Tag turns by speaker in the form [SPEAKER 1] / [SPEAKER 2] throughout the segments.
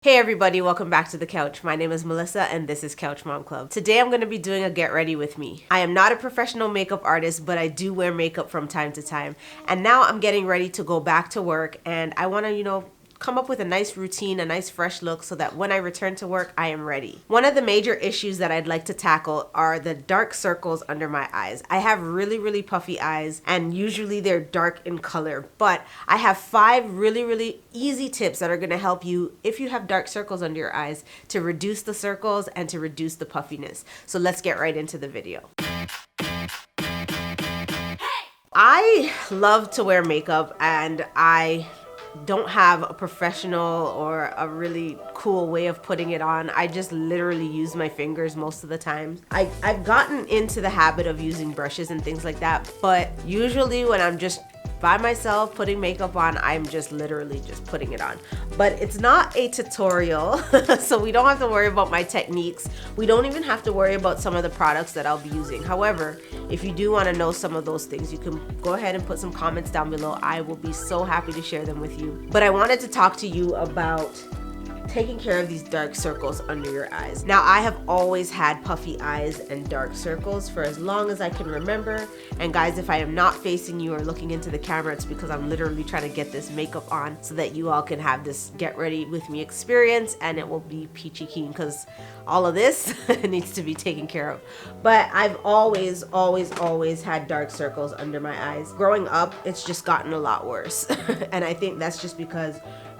[SPEAKER 1] Hey everybody, welcome back to the couch. My name is Melissa and this is Couch Mom Club. Today I'm going to be doing a get ready with me. I am not a professional makeup artist, but I do wear makeup from time to time. And now I'm getting ready to go back to work and I want to, come up with a nice routine, a nice fresh look so that when I return to work, I am ready. One of the major issues that I'd like to tackle are the dark circles under my eyes. I have really puffy eyes and usually they're dark in color, but I have 5 really easy tips that are gonna help you if you have dark circles under your eyes to reduce the circles and to reduce the puffiness. So let's get right into the video. I love to wear makeup and I don't have a professional or a really cool way of putting it on. I just literally use my fingers most of the time. I've gotten into the habit of using brushes and things like that, but usually when I'm just by myself putting makeup on, I'm just literally just putting it on. But it's not a tutorial, so we don't have to worry about my techniques. We don't even have to worry about some of the products that I'll be using. However, if you do want to know some of those things, you can go ahead and put some comments down below. I will be so happy to share them with you. But I wanted to talk to you about taking care of these dark circles under your eyes. Now, I have always had puffy eyes and dark circles for as long as I can remember. And guys, if I am not facing you or looking into the camera, it's because I'm literally trying to get this makeup on so that you all can have this get ready with me experience and it will be peachy keen because all of this needs to be taken care of. But I've always had dark circles under my eyes. Growing up, it's just gotten a lot worse. And I think that's just because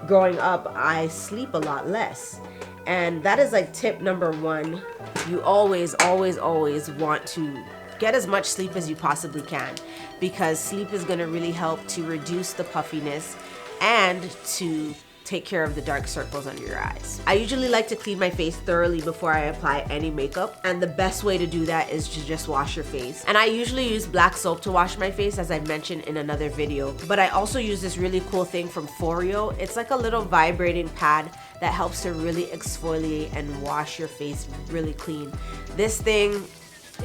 [SPEAKER 1] growing up, I sleep a lot less. And that is like tip number 1. You always want to get as much sleep as you possibly can because sleep is going to really help to reduce the puffiness and to take care of the dark circles under your eyes. I usually like to clean my face thoroughly before I apply any makeup, and the best way to do that is to just wash your face. And I usually use black soap to wash my face, as I mentioned in another video, but I also use this really cool thing from Foreo. It's like a little vibrating pad that helps to really exfoliate and wash your face really clean. This thing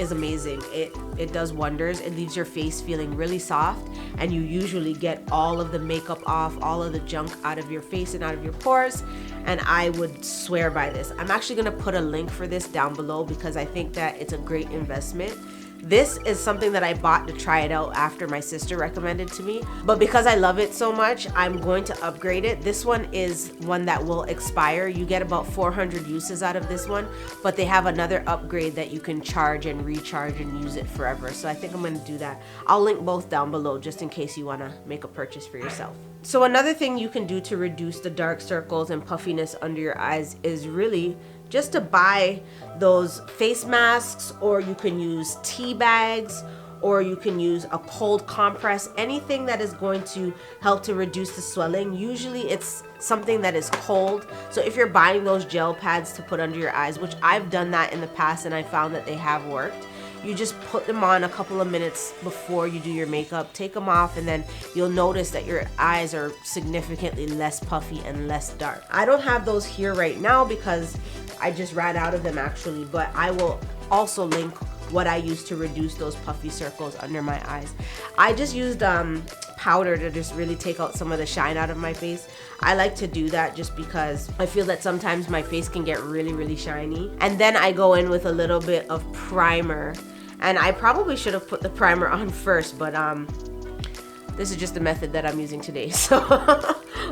[SPEAKER 1] is amazing. It does wonders. It leaves your face feeling really soft and you usually get all of the makeup off, all of the junk out of your face and out of your pores, and I would swear by this. I'm actually gonna put a link for this down below because I think that it's a great investment. This is something that I bought to try it out after my sister recommended to me, but because I love it so much, I'm going to upgrade it. This one is one that will expire. You get about 400 uses out of this one, but they have another upgrade that you can charge and recharge and use it forever. So I think I'm going to do that. I'll link both down below just in case you want to make a purchase for yourself. So another thing you can do to reduce the dark circles and puffiness under your eyes is really just to buy those face masks, or you can use tea bags, or you can use a cold compress, anything that is going to help to reduce the swelling. Usually it's something that is cold. So if you're buying those gel pads to put under your eyes, which I've done that in the past and I found that they have worked, you just put them on a couple of minutes before you do your makeup, take them off, and then you'll notice that your eyes are significantly less puffy and less dark. I don't have those here right now because I just ran out of them actually, but I will also link what I use to reduce those puffy circles under my eyes. I just used powder to just really take out some of the shine out of my face. I like to do that just because I feel that sometimes my face can get really shiny. And then I go in with a little bit of primer, and I probably should have put the primer on first, but this is just the method that I'm using today, so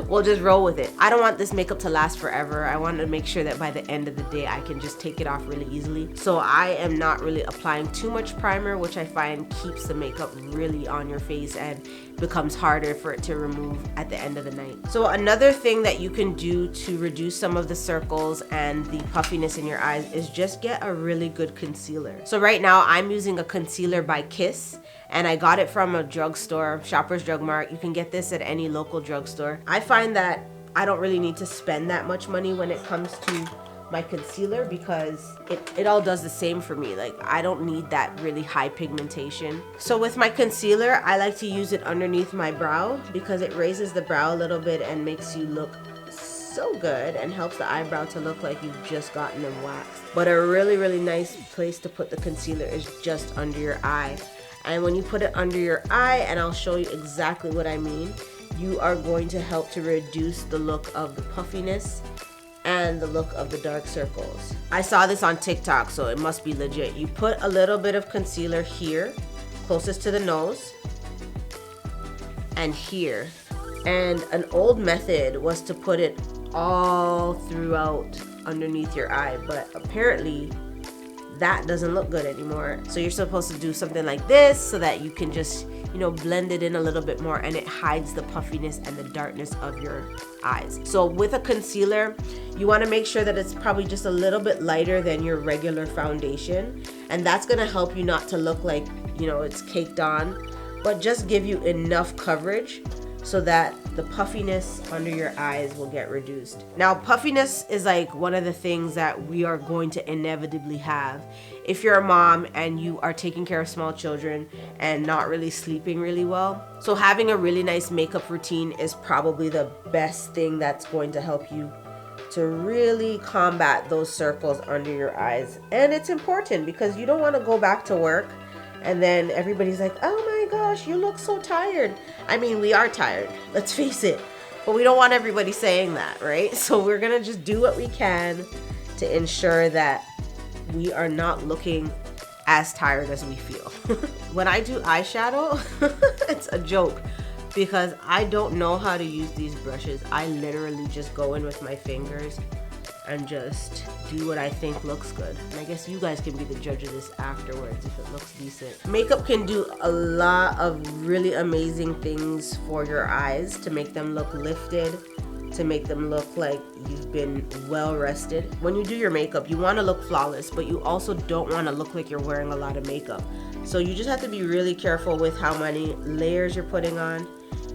[SPEAKER 1] we'll just roll with it. I don't want this makeup to last forever. I want to make sure that by the end of the day I can just take it off really easily. So I am not really applying too much primer, which I find keeps the makeup really on your face and becomes harder for it to remove at the end of the night. So another thing that you can do to reduce some of the circles and the puffiness in your eyes is just get a really good concealer. So right now I'm using a concealer by Kiss, and I got it from a drugstore, Shoppers Drug Mart. You can get this at any local drugstore. I find that I don't really need to spend that much money when it comes to my concealer because it all does the same for me. Like, I don't need that really high pigmentation. So with my concealer, I like to use it underneath my brow because it raises the brow a little bit and makes you look so good and helps the eyebrow to look like you've just gotten them waxed. But a really nice place to put the concealer is just under your eye. And when you put it under your eye, and I'll show you exactly what I mean, you are going to help to reduce the look of the puffiness and the look of the dark circles. I saw this on TikTok, so it must be legit. You put a little bit of concealer here, closest to the nose, and here. And an old method was to put it all throughout underneath your eye, but apparently that doesn't look good anymore. So you're supposed to do something like this so that you can just, you know, blend it in a little bit more, and it hides the puffiness and the darkness of your eyes. So with a concealer, you want to make sure that it's probably just a little bit lighter than your regular foundation, and that's going to help you not to look like, you know, it's caked on, but just give you enough coverage so that the puffiness under your eyes will get reduced. Now, puffiness is like one of the things that we are going to inevitably have if you're a mom and you are taking care of small children and not really sleeping really well. So having a really nice makeup routine is probably the best thing that's going to help you to really combat those circles under your eyes. And it's important because you don't want to go back to work and then everybody's like, oh my gosh, you look so tired. I mean, we are tired, let's face it, but we don't want everybody saying that, right? So we're gonna just do what we can to ensure that we are not looking as tired as we feel. When I do eyeshadow, it's a joke because I don't know how to use these brushes. I literally just go in with my fingers and just do what I think looks good. And I guess you guys can be the judge of this afterwards if it looks decent. Makeup can do a lot of really amazing things for your eyes to make them look lifted, to make them look like you've been well rested. When you do your makeup, you want to look flawless, but you also don't want to look like you're wearing a lot of makeup. So you just have to be really careful with how many layers you're putting on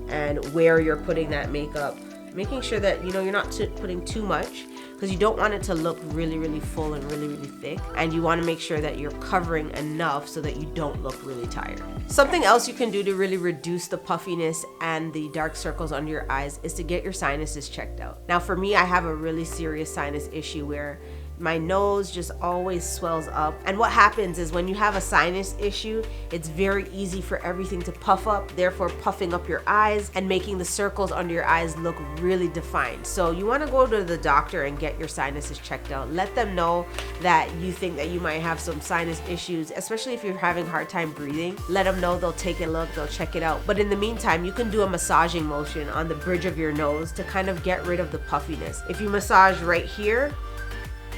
[SPEAKER 1] and where you're putting that makeup, making sure that, you know, you're not putting too much, because you don't want it to look really, really full and really, really thick. And you want to make sure that you're covering enough so that you don't look really tired. Something else you can do to really reduce the puffiness and the dark circles under your eyes is to get your sinuses checked out. Now for me, I have a really serious sinus issue where my nose just always swells up. And what happens is when you have a sinus issue, it's very easy for everything to puff up, therefore puffing up your eyes and making the circles under your eyes look really defined. So you want to go to the doctor and get your sinuses checked out. Let them know that you think that you might have some sinus issues, especially if you're having a hard time breathing. Let them know, they'll take a look, they'll check it out. But in the meantime, you can do a massaging motion on the bridge of your nose to kind of get rid of the puffiness. If you massage right here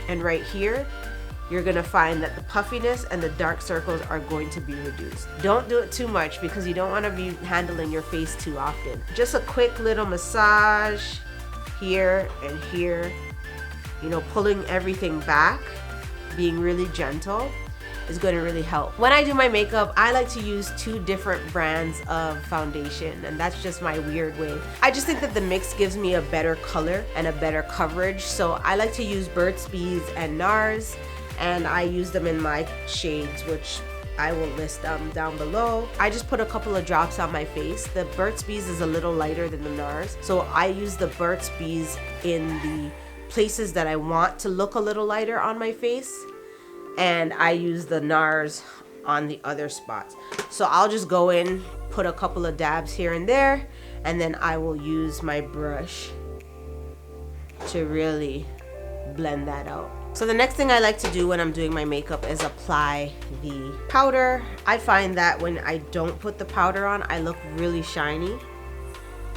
[SPEAKER 1] and right here, you're gonna find that the puffiness and the dark circles are going to be reduced. Don't do it too much because you don't want to be handling your face too often. Just a quick little massage here and here, you know, pulling everything back, being really gentle is going to really help. When I do my makeup, I like to use 2 different brands of foundation, and that's just my weird way. I just think that the mix gives me a better color and a better coverage, so I like to use Burt's Bees and NARS, and I use them in my shades, which I will list down below. I just put a couple of drops on my face. The Burt's Bees is a little lighter than the NARS, so I use the Burt's Bees in the places that I want to look a little lighter on my face, and I use the NARS on the other spots. So I'll just go in, put a couple of dabs here and there, and then I will use my brush to really blend that out. So the next thing I like to do when I'm doing my makeup is apply the powder. I find that when I don't put the powder on, I look really shiny.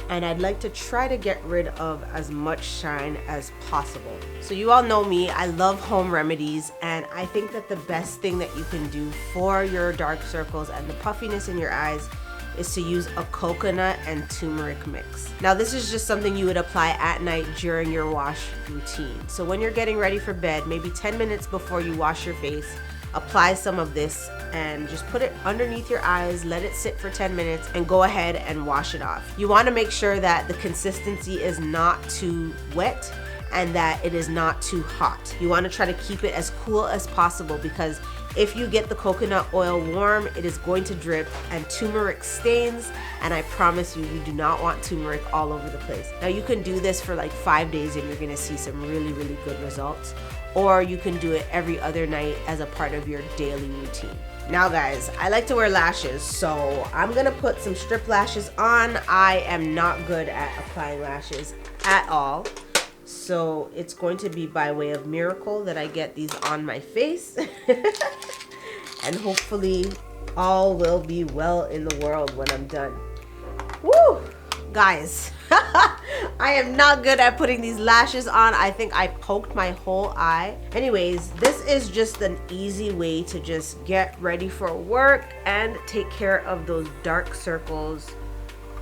[SPEAKER 1] And I'd like to try to get rid of as much shine as possible. So you all know me, I love home remedies, and I think that the best thing that you can do for your dark circles and the puffiness in your eyes is to use a coconut and turmeric mix. Now this is just something you would apply at night during your wash routine. So when you're getting ready for bed, maybe 10 minutes before you wash your face, apply some of this and just put it underneath your eyes, let it sit for 10 minutes, and go ahead and wash it off. You want to make sure that the consistency is not too wet and that it is not too hot. You want to try to keep it as cool as possible, because if you get the coconut oil warm, it is going to drip and turmeric stains, and I promise you, you do not want turmeric all over the place. Now you can do this for like 5 days and you're gonna see some really, really good results. Or you can do it every other night as a part of your daily routine. Now guys, I like to wear lashes, so I'm gonna put some strip lashes on. I am not good at applying lashes at all. So it's going to be by way of miracle that I get these on my face. And hopefully all will be well in the world when I'm done. Woo! Guys, I am not good at putting these lashes on. I think I poked my whole eye. Anyways, this is just an easy way to just get ready for work and take care of those dark circles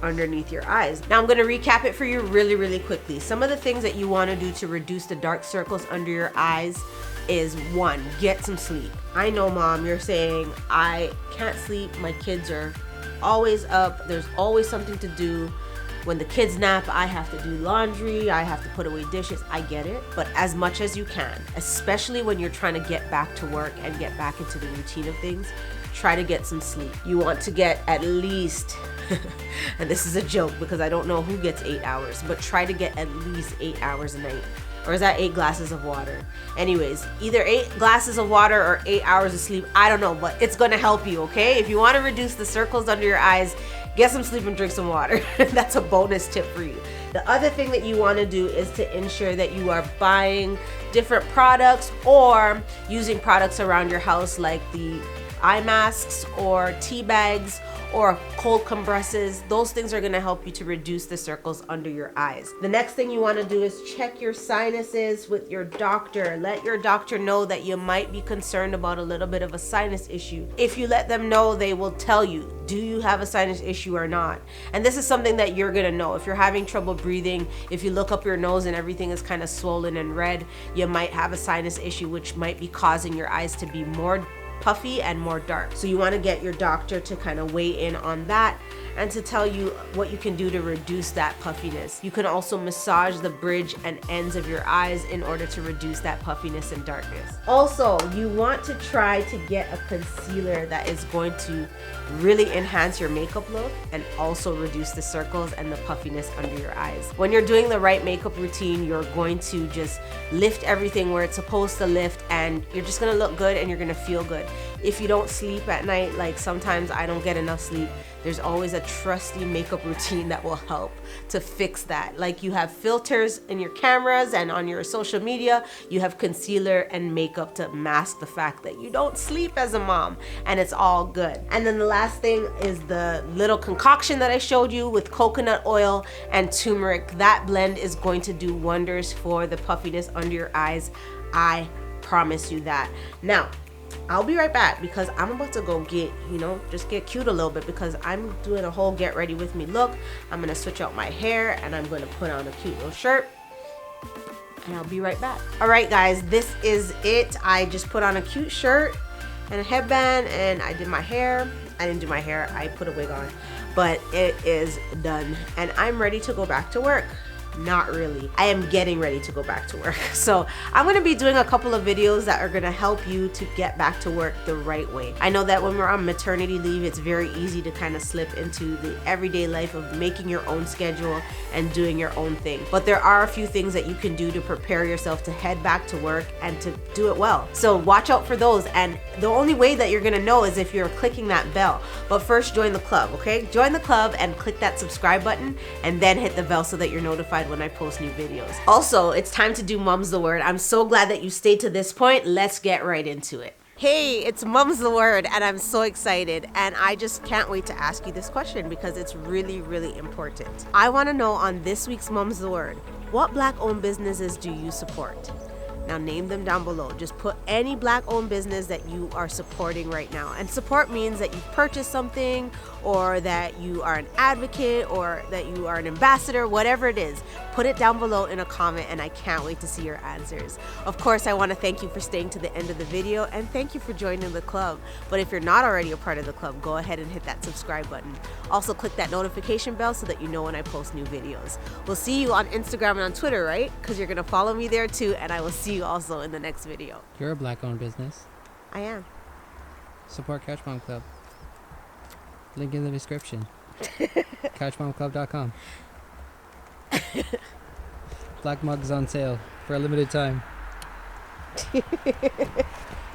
[SPEAKER 1] underneath your eyes. Now I'm going to recap it for you really quickly. Some of the things that you want to do to reduce the dark circles under your eyes is 1, get some sleep. I know, mom, you're saying I can't sleep. My kids are always up. There's always something to do. When the kids nap, I have to do laundry. I have to put away dishes. I get it. But as much as you can, especially when you're trying to get back to work and get back into the routine of things, try to get some sleep. You want to get at least, and this is a joke because I don't know who gets 8 hours, but try to get at least 8 hours a night. Or is that 8 glasses of water? Anyways, either 8 glasses of water or 8 hours of sleep. I don't know, but it's gonna help you, okay? If you wanna reduce the circles under your eyes, get some sleep and drink some water. That's a bonus tip for you. The other thing that you wanna do is to ensure that you are buying different products or using products around your house like the eye masks or tea bags or cold compresses. Those things are gonna help you to reduce the circles under your eyes. The next thing you wanna do is check your sinuses with your doctor. Let your doctor know that you might be concerned about a little bit of a sinus issue. If you let them know, they will tell you, do you have a sinus issue or not? And this is something that you're gonna know. If you're having trouble breathing, if you look up your nose and everything is kind of swollen and red, you might have a sinus issue, which might be causing your eyes to be more puffy and more dark. So you want to get your doctor to kind of weigh in on that and to tell you what you can do to reduce that puffiness. You can also massage the bridge and ends of your eyes in order to reduce that puffiness and darkness. Also, you want to try to get a concealer that is going to really enhance your makeup look and also reduce the circles and the puffiness under your eyes. When you're doing the right makeup routine, you're going to just lift everything where it's supposed to lift, and you're just gonna look good and you're gonna feel good. If you don't sleep at night, like sometimes I don't get enough sleep, there's always a trusty makeup routine that will help to fix that. Like you have filters in your cameras and on your social media, you have concealer and makeup to mask the fact that you don't sleep as a mom, and it's all good. And then the last thing is the little concoction that I showed you with coconut oil and turmeric. That blend is going to do wonders for the puffiness under your eyes. I promise you that. Now, I'll be right back because I'm about to go get, just get cute a little bit because I'm doing a whole get ready with me look. I'm going to switch out my hair and I'm going to put on a cute little shirt. And I'll be right back. All right, guys, this is it. I just put on a cute shirt and a headband and I did my hair. I didn't do my hair. I put a wig on, but it is done and I'm ready to go back to work. Not really. I am getting ready to go back to work. So I'm going to be doing a couple of videos that are going to help you to get back to work the right way. I know that when we're on maternity leave, it's very easy to kind of slip into the everyday life of making your own schedule and doing your own thing. But there are a few things that you can do to prepare yourself to head back to work and to do it well. So watch out for those. And the only way that you're going to know is if you're clicking that bell. But first, join the club, okay? Join the club and click that subscribe button and then hit the bell so that you're notified when I post new videos. Also, it's time to do Mum's the Word. I'm so glad that you stayed to this point. Let's get right into it. Hey, it's Mum's the Word and I'm so excited and I just can't wait to ask you this question because it's really important. I want to know on this week's Mum's the Word, what Black-owned businesses do you support? Now name them down below. Just put any Black-owned business that you are supporting right now. And support means that you've purchased something or that you are an advocate or that you are an ambassador, whatever it is. Put it down below in a comment and I can't wait to see your answers. Of course, I want to thank you for staying to the end of the video and thank you for joining the club. But if you're not already a part of the club, go ahead and hit that subscribe button. Also click that notification bell so that you know when I post new videos. We'll see you on Instagram and on Twitter, right? Because you're going to follow me there too, and I will see you also in the next video.
[SPEAKER 2] You're a Black-owned business.
[SPEAKER 1] I am.
[SPEAKER 2] Support couch.mom.club. Link in the description. couch.mom.club.com. Black mugs on sale for a limited time.